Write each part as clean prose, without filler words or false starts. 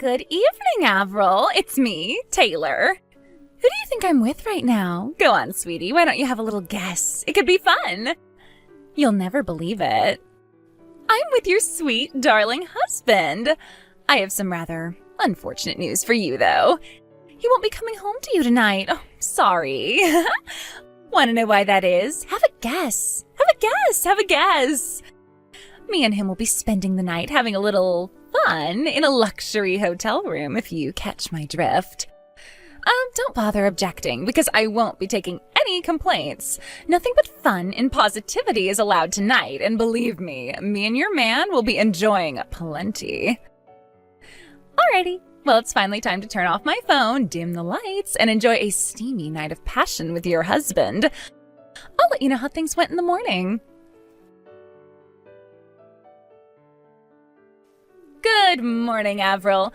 Good evening, Avril. It's me, Taylor. Who do you think I'm with right now? Go on, sweetie. Why don't you have a little guess? It could be fun. You'll never believe it. I'm with your sweet, darling husband. I have some rather unfortunate news for you, though. He won't be coming home to you tonight. Oh, sorry. Want to know why that is? Have a guess. Have a guess. Me and him will be spending the night having a little fun in a luxury hotel room, if you catch my drift. Don't bother objecting, because I won't be taking any complaints. Nothing but fun and positivity is allowed tonight, and believe me and your man will be enjoying plenty. Alrighty, well, it's finally time to turn off my phone, dim the lights, and enjoy a steamy night of passion with your husband. I'll let you know how things went in the morning. Good morning, Avril.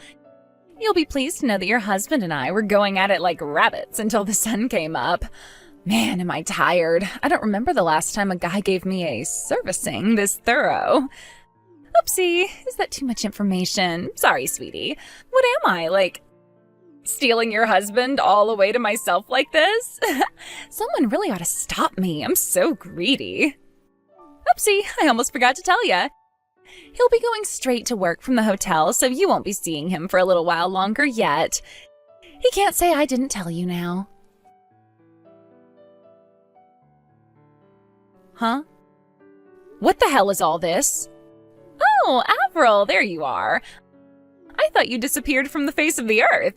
You'll be pleased to know that your husband and I were going at it like rabbits until the sun came up. Man, am I tired. I don't remember the last time a guy gave me a servicing this thorough. Oopsie, is that too much information? Sorry, sweetie. What am I, like, stealing your husband all the way to myself like this? Someone really ought to stop me. I'm so greedy. Oopsie, I almost forgot to tell ya. He'll be going straight to work from the hotel, so you won't be seeing him for a little while longer yet. He can't say I didn't tell you now. Huh? What the hell is all this? Oh, Avril, there you are. I thought you disappeared from the face of the earth.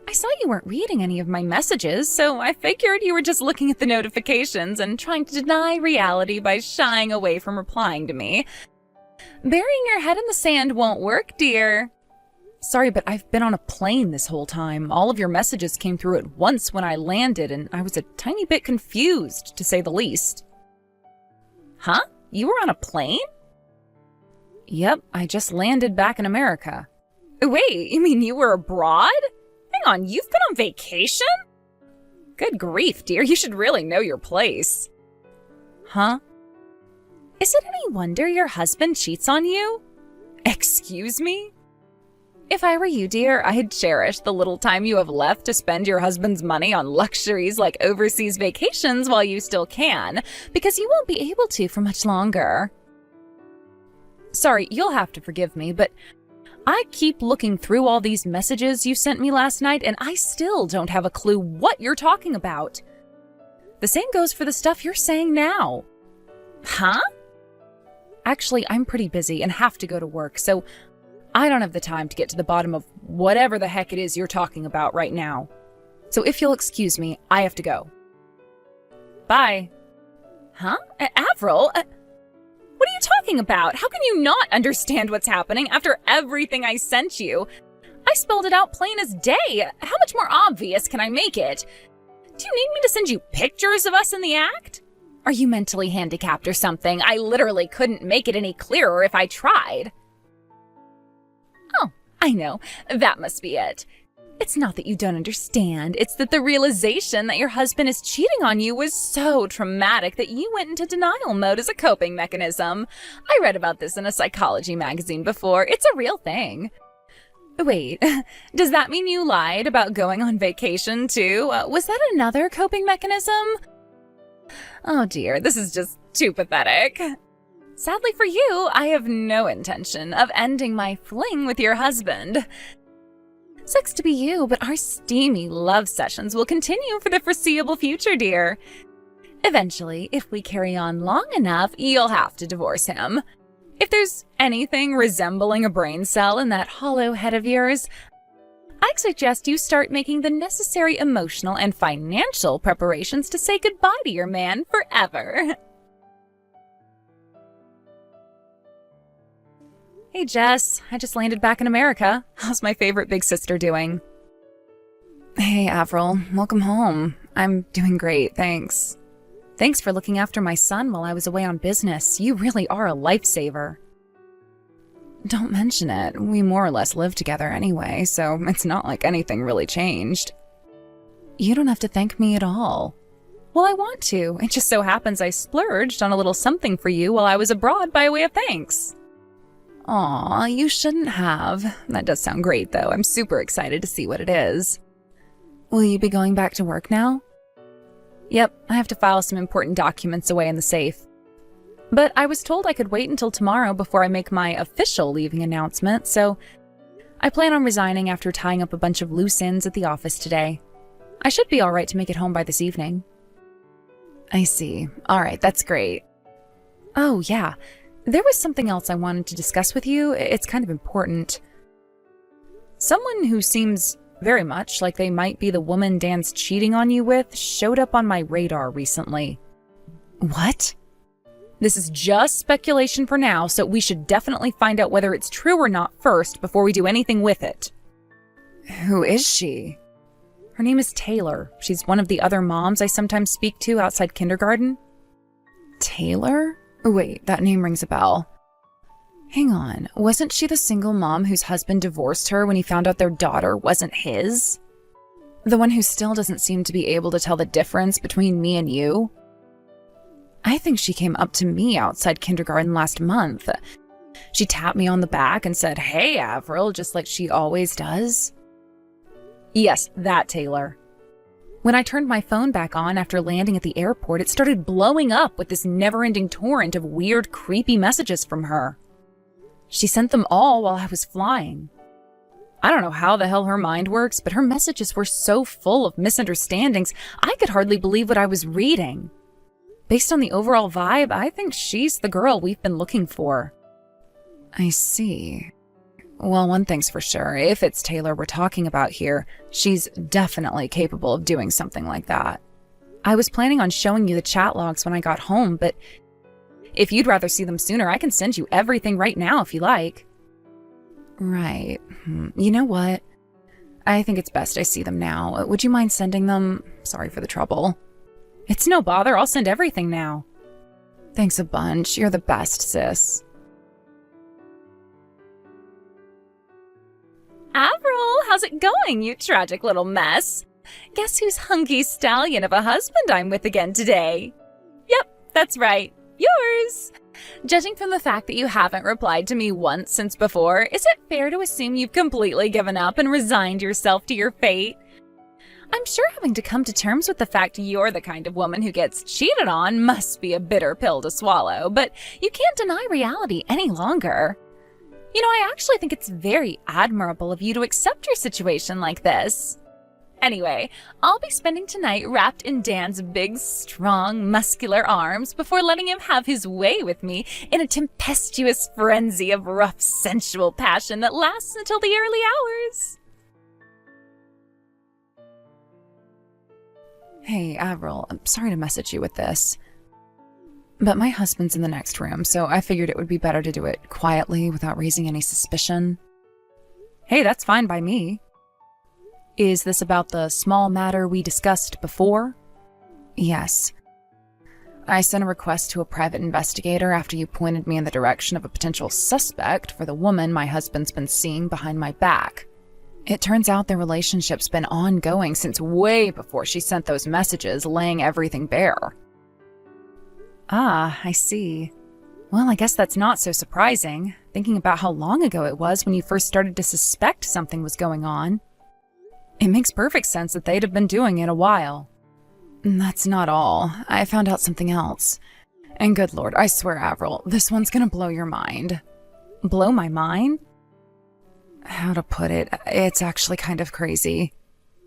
I saw you weren't reading any of my messages, so I figured you were just looking at the notifications and trying to deny reality by shying away from replying to me. Burying your head in the sand won't work, dear. Sorry, but I've been on a plane this whole time. All of your messages came through at once when I landed, and I was a tiny bit confused, to say the least. Huh? You were on a plane? Yep, I just landed back in America. Wait, you mean you were abroad? Hang on, you've been on vacation? Good grief, dear, you should really know your place. Huh? Is it any wonder your husband cheats on you? Excuse me? If I were you, dear, I'd cherish the little time you have left to spend your husband's money on luxuries like overseas vacations while you still can, because you won't be able to for much longer. Sorry, you'll have to forgive me, but I keep looking through all these messages you sent me last night, and I still don't have a clue what you're talking about. The same goes for the stuff you're saying now. Huh? Actually, I'm pretty busy and have to go to work, so I don't have the time to get to the bottom of whatever the heck it is you're talking about right now. So if you'll excuse me, I have to go. Bye. Huh? Avril? What are you talking about? How can you not understand what's happening after everything I sent you? I spelled it out plain as day. How much more obvious can I make it? Do you need me to send you pictures of us in the act? Are you mentally handicapped or something? I literally couldn't make it any clearer if I tried. Oh, I know. That must be it. It's not that you don't understand. It's that the realization that your husband is cheating on you was so traumatic that you went into denial mode as a coping mechanism. I read about this in a psychology magazine before. It's a real thing. Wait, does that mean you lied about going on vacation too? Was that another coping mechanism? Oh dear, this is just too pathetic. Sadly for you, I have no intention of ending my fling with your husband. Sucks to be you, but our steamy love sessions will continue for the foreseeable future, dear. Eventually, if we carry on long enough, you'll have to divorce him. If there's anything resembling a brain cell in that hollow head of yours, I'd suggest you start making the necessary emotional and financial preparations to say goodbye to your man forever. Hey Jess, I just landed back in America. How's my favorite big sister doing? Hey Avril, welcome home. I'm doing great, thanks. Thanks for looking after my son while I was away on business. You really are a lifesaver. Don't mention it. We more or less live together anyway, so it's not like anything really changed. You don't have to thank me at all. Well, I want to. It just so happens I splurged on a little something for you while I was abroad by way of thanks. Aw, you shouldn't have. That does sound great, though. I'm super excited to see what it is. Will you be going back to work now? Yep, I have to file some important documents away in the safe. But I was told I could wait until tomorrow before I make my official leaving announcement, so I plan on resigning after tying up a bunch of loose ends at the office today. I should be all right to make it home by this evening. I see. All right, that's great. Oh, yeah. There was something else I wanted to discuss with you. It's kind of important. Someone who seems very much like they might be the woman Dan's cheating on you with showed up on my radar recently. What? This is just speculation for now, so we should definitely find out whether it's true or not first before we do anything with it. Who is she? Her name is Taylor. She's one of the other moms I sometimes speak to outside kindergarten. Taylor? Wait, that name rings a bell. Hang on, wasn't she the single mom whose husband divorced her when he found out their daughter wasn't his? The one who still doesn't seem to be able to tell the difference between me and you? I think she came up to me outside kindergarten last month. She tapped me on the back and said, "Hey, Avril," just like she always does. Yes, that Taylor. When I turned my phone back on after landing at the airport, it started blowing up with this never-ending torrent of weird, creepy messages from her. She sent them all while I was flying. I don't know how the hell her mind works, but her messages were so full of misunderstandings, I could hardly believe what I was reading. Based on the overall vibe, I think she's the girl we've been looking for. I see. Well, one thing's for sure. If it's Taylor we're talking about here, she's definitely capable of doing something like that. I was planning on showing you the chat logs when I got home, but if you'd rather see them sooner, I can send you everything right now if you like. Right. You know what? I think it's best I see them now. Would you mind sending them? Sorry for the trouble. It's no bother. I'll send everything now. Thanks a bunch. You're the best, sis. Avril, how's it going, you tragic little mess? Guess whose hunky stallion of a husband I'm with again today? Yep, that's right. Yours! Judging from the fact that you haven't replied to me once since before, is it fair to assume you've completely given up and resigned yourself to your fate? I'm sure having to come to terms with the fact you're the kind of woman who gets cheated on must be a bitter pill to swallow, but you can't deny reality any longer. You know, I actually think it's very admirable of you to accept your situation like this. Anyway, I'll be spending tonight wrapped in Dan's big, strong, muscular arms before letting him have his way with me in a tempestuous frenzy of rough, sensual passion that lasts until the early hours. Hey, Avril, I'm sorry to message you with this, but my husband's in the next room, so I figured it would be better to do it quietly without raising any suspicion. Hey, that's fine by me. Is this about the small matter we discussed before? Yes. I sent a request to a private investigator after you pointed me in the direction of a potential suspect for the woman my husband's been seeing behind my back. It turns out their relationship's been ongoing since way before she sent those messages laying everything bare. Ah, I see. Well, I guess that's not so surprising, thinking about how long ago it was when you first started to suspect something was going on. It makes perfect sense that they'd have been doing it a while. That's not all. I found out something else. And good lord, I swear, Avril, this one's gonna blow your mind. Blow my mind? How to put it? It's actually kind of crazy.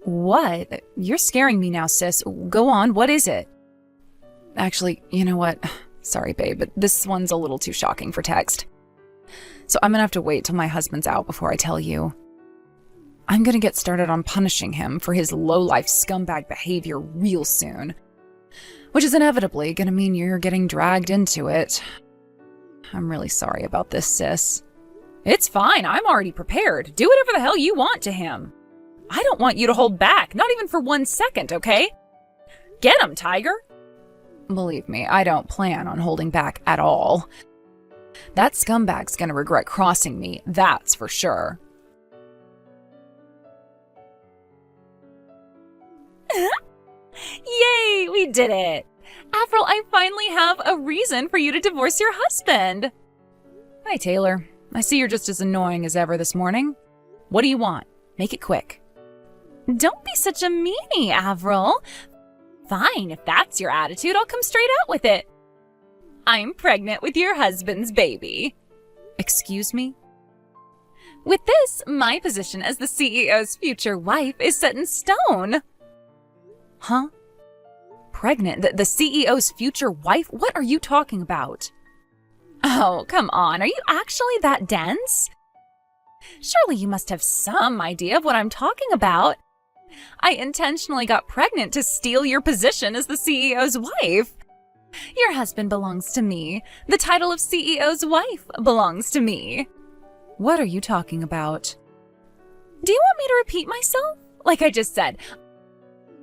What? You're scaring me now, sis. Go on, what is it? Actually, you know what? Sorry, babe, but this one's a little too shocking for text. So I'm gonna have to wait till my husband's out before I tell you. I'm gonna get started on punishing him for his low-life scumbag behavior real soon. Which is inevitably gonna mean you're getting dragged into it. I'm really sorry about this, sis. It's fine, I'm already prepared. Do whatever the hell you want to him. I don't want you to hold back, not even for 1 second, okay? Get him, Tiger! Believe me, I don't plan on holding back at all. That scumbag's gonna regret crossing me, that's for sure. Yay, we did it! Avril, I finally have a reason for you to divorce your husband. Hi, Taylor. I see you're just as annoying as ever this morning. What do you want? Make it quick. Don't be such a meanie, Avril. Fine, if that's your attitude, I'll come straight out with it. I'm pregnant with your husband's baby. Excuse me? With this, my position as the CEO's future wife is set in stone. Huh? Pregnant? The CEO's future wife? What are you talking about? Oh, come on. Are you actually that dense? Surely you must have some idea of what I'm talking about. I intentionally got pregnant to steal your position as the CEO's wife. Your husband belongs to me. The title of CEO's wife belongs to me. What are you talking about? Do you want me to repeat myself? Like I just said,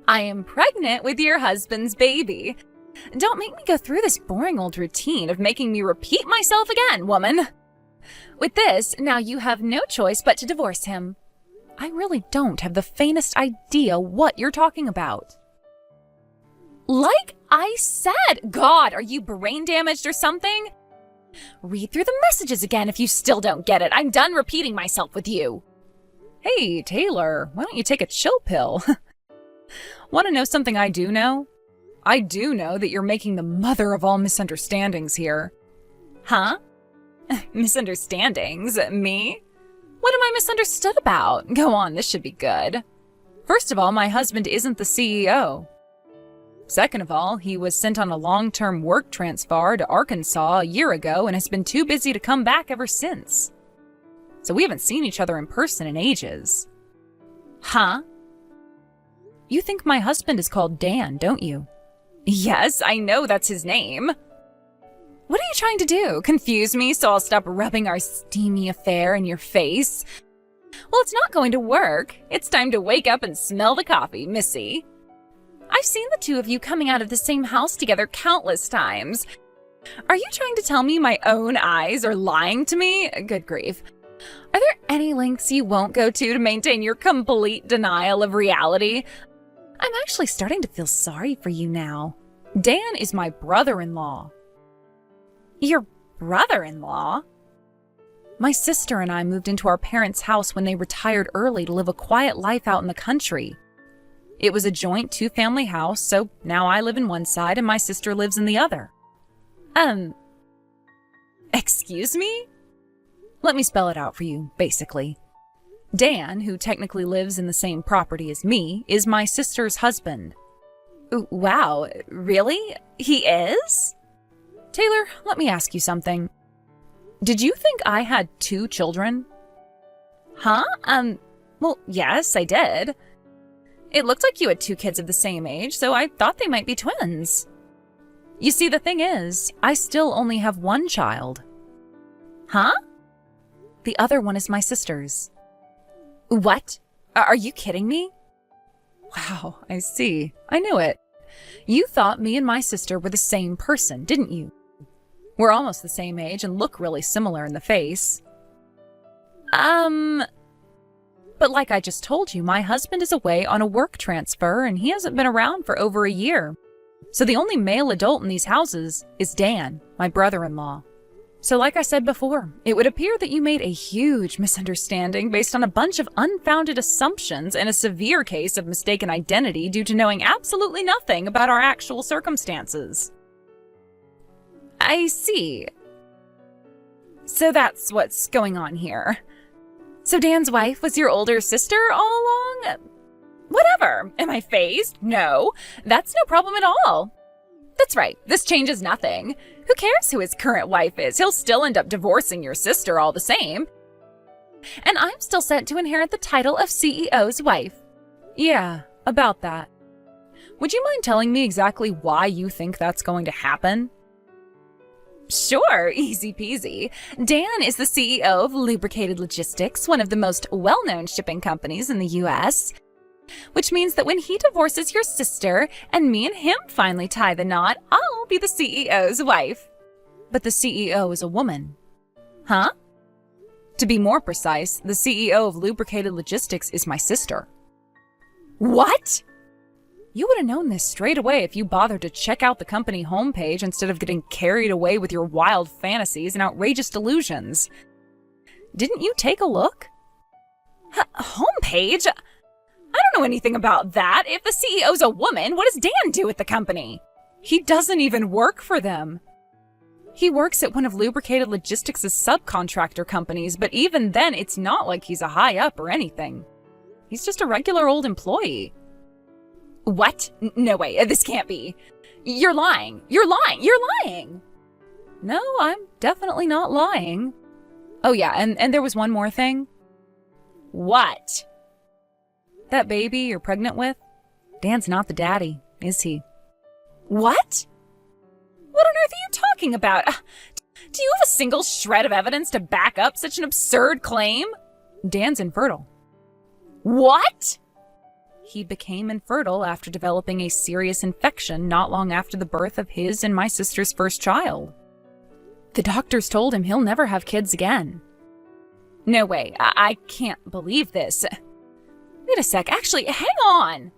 I am pregnant with your husband's baby. Don't make me go through this boring old routine of making me repeat myself again, woman. With this, now you have no choice but to divorce him. I really don't have the faintest idea what you're talking about. Like I said, God, are you brain damaged or something? Read through the messages again if you still don't get it. I'm done repeating myself with you. Hey, Taylor, why don't you take a chill pill? Want to know something I do know? I do know that you're making the mother of all misunderstandings here. Huh? Misunderstandings? Me? What am I misunderstood about? Go on, this should be good. First of all, my husband isn't the CEO. Second of all, he was sent on a long-term work transfer to Arkansas a year ago and has been too busy to come back ever since. So we haven't seen each other in person in ages. Huh? You think my husband is called Dan, don't you? Yes, I know that's his name. What are you trying to do? Confuse me so I'll stop rubbing our steamy affair in your face? Well, it's not going to work. It's time to wake up and smell the coffee, Missy. I've seen the two of you coming out of the same house together countless times. Are you trying to tell me my own eyes are lying to me? Good grief. Are there any lengths you won't go to maintain your complete denial of reality? I'm actually starting to feel sorry for you now. Dan is my brother-in-law. Your brother-in-law? My sister and I moved into our parents' house when they retired early to live a quiet life out in the country. It was a joint two-family house, so now I live in one side and my sister lives in the other. Excuse me? Let me spell it out for you, basically. Dan, who technically lives in the same property as me, is my sister's husband. Wow, really? He is? Taylor, let me ask you something. Did you think I had 2 children? Huh? Well, yes, I did. It looked like you had 2 kids of the same age, so I thought they might be twins. You see, the thing is, I still only have 1 child. Huh? The other one is my sister's. What? Are you kidding me? Wow, I see. I knew it. You thought me and my sister were the same person, didn't you? We're almost the same age and look really similar in the face. But like I just told you, my husband is away on a work transfer and he hasn't been around for over a year. So the only male adult in these houses is Dan, my brother-in-law. So like I said before, it would appear that you made a huge misunderstanding based on a bunch of unfounded assumptions and a severe case of mistaken identity due to knowing absolutely nothing about our actual circumstances. I see. So that's what's going on here. So Dan's wife was your older sister all along? Whatever. Am I phased? No. That's no problem at all. That's right. This changes nothing. Who cares who his current wife is? He'll still end up divorcing your sister all the same. And I'm still set to inherit the title of CEO's wife. Yeah, about that. Would you mind telling me exactly why you think that's going to happen? Sure, easy peasy. Dan is the CEO of Lubricated Logistics, one of the most well-known shipping companies in the US. Which means that when he divorces your sister and me and him finally tie the knot, I'll be the CEO's wife. But the CEO is a woman. Huh? To be more precise, the CEO of Lubricated Logistics is my sister. What? You would have known this straight away if you bothered to check out the company homepage instead of getting carried away with your wild fantasies and outrageous delusions. Didn't you take a look? Homepage? I don't know anything about that. If the CEO's a woman, what does Dan do at the company? He doesn't even work for them. He works at one of Lubricated Logistics' subcontractor companies, but even then, it's not like he's a high-up or anything. He's just a regular old employee. What? No way, this can't be. You're lying. You're lying. You're lying. No, I'm definitely not lying. Oh yeah, and there was one more thing. What? That baby you're pregnant with? Dan's not the daddy, is he? What? What on earth are you talking about? Do you have a single shred of evidence to back up such an absurd claim? Dan's infertile. What? He became infertile after developing a serious infection not long after the birth of his and my sister's first child. The doctors told him he'll never have kids again. No way, I can't believe this. Wait a sec, actually, hang on.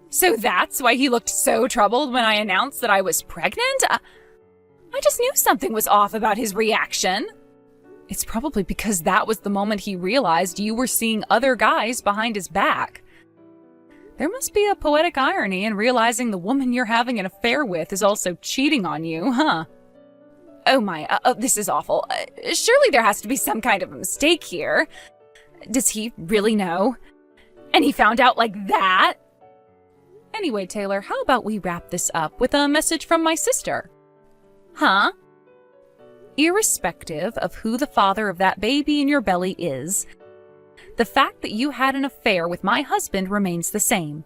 So that's why he looked so troubled when I announced that I was pregnant? I just knew something was off about his reaction. It's probably because that was the moment he realized you were seeing other guys behind his back. There must be a poetic irony in realizing the woman you're having an affair with is also cheating on you, huh? Oh my, this is awful. Surely there has to be some kind of a mistake here. Does he really know? And he found out like that? Anyway, Taylor, how about we wrap this up with a message from my sister? Huh? Irrespective of who the father of that baby in your belly is, the fact that you had an affair with my husband remains the same.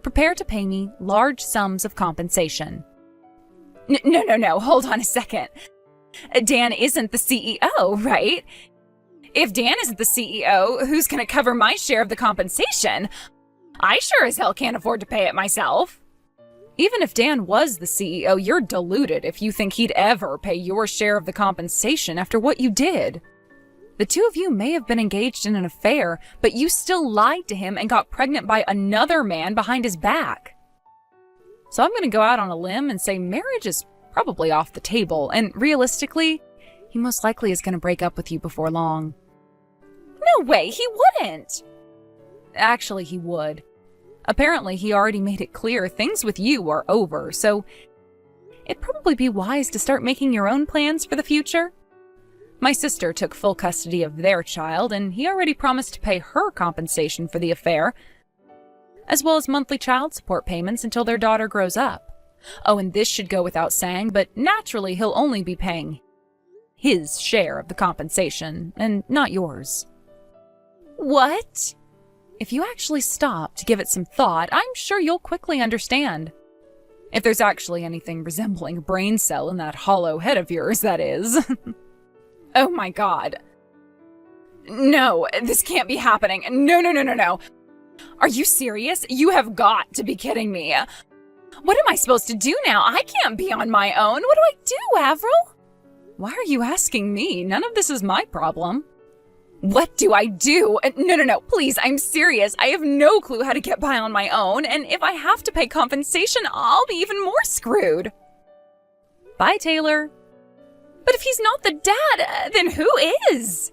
Prepare to pay me large sums of compensation. No, hold on a second. Dan isn't the CEO, right? If Dan isn't the CEO, who's going to cover my share of the compensation? I sure as hell can't afford to pay it myself. Even if Dan was the CEO, you're deluded if you think he'd ever pay your share of the compensation after what you did. The two of you may have been engaged in an affair, but you still lied to him and got pregnant by another man behind his back. So I'm going to go out on a limb and say marriage is probably off the table, and realistically, he most likely is going to break up with you before long. No way, he wouldn't! Actually, he would. Apparently, he already made it clear things with you are over, so it'd probably be wise to start making your own plans for the future. My sister took full custody of their child, and he already promised to pay her compensation for the affair, as well as monthly child support payments until their daughter grows up. Oh, and this should go without saying, but naturally he'll only be paying his share of the compensation, and not yours. What? If you actually stop to give it some thought, I'm sure you'll quickly understand. If there's actually anything resembling a brain cell in that hollow head of yours, that is. Oh my god. No, this can't be happening. No. Are you serious? You have got to be kidding me. What am I supposed to do now? I can't be on my own. What do I do, Avril? Why are you asking me? None of this is my problem. What do I do? No, please, I'm serious. I have no clue how to get by on my own, and if I have to pay compensation, I'll be even more screwed. Bye, Taylor. But if he's not the dad, then who is?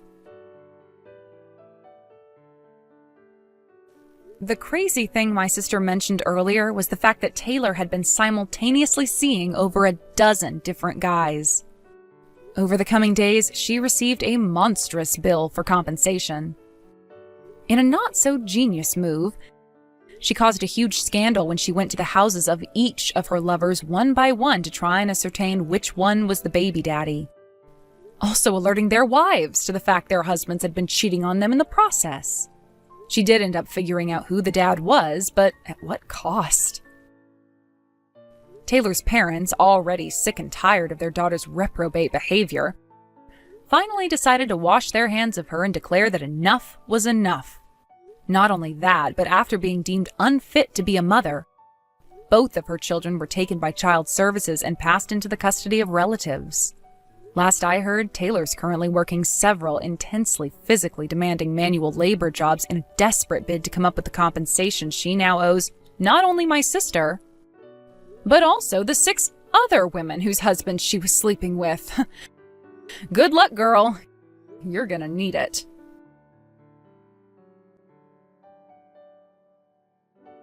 The crazy thing my sister mentioned earlier was the fact that Taylor had been simultaneously seeing over a dozen different guys. Over the coming days, she received a monstrous bill for compensation. In a not-so-genius move, she caused a huge scandal when she went to the houses of each of her lovers one by one to try and ascertain which one was the baby daddy, also alerting their wives to the fact their husbands had been cheating on them in the process. She did end up figuring out who the dad was, but at what cost? Taylor's parents, already sick and tired of their daughter's reprobate behavior, finally decided to wash their hands of her and declare that enough was enough. Not only that, but after being deemed unfit to be a mother, both of her children were taken by child services and passed into the custody of relatives. Last I heard, Taylor's currently working several intensely physically demanding manual labor jobs in a desperate bid to come up with the compensation she now owes not only my sister, but also the 6 other women whose husbands she was sleeping with. Good luck, girl. You're gonna need it.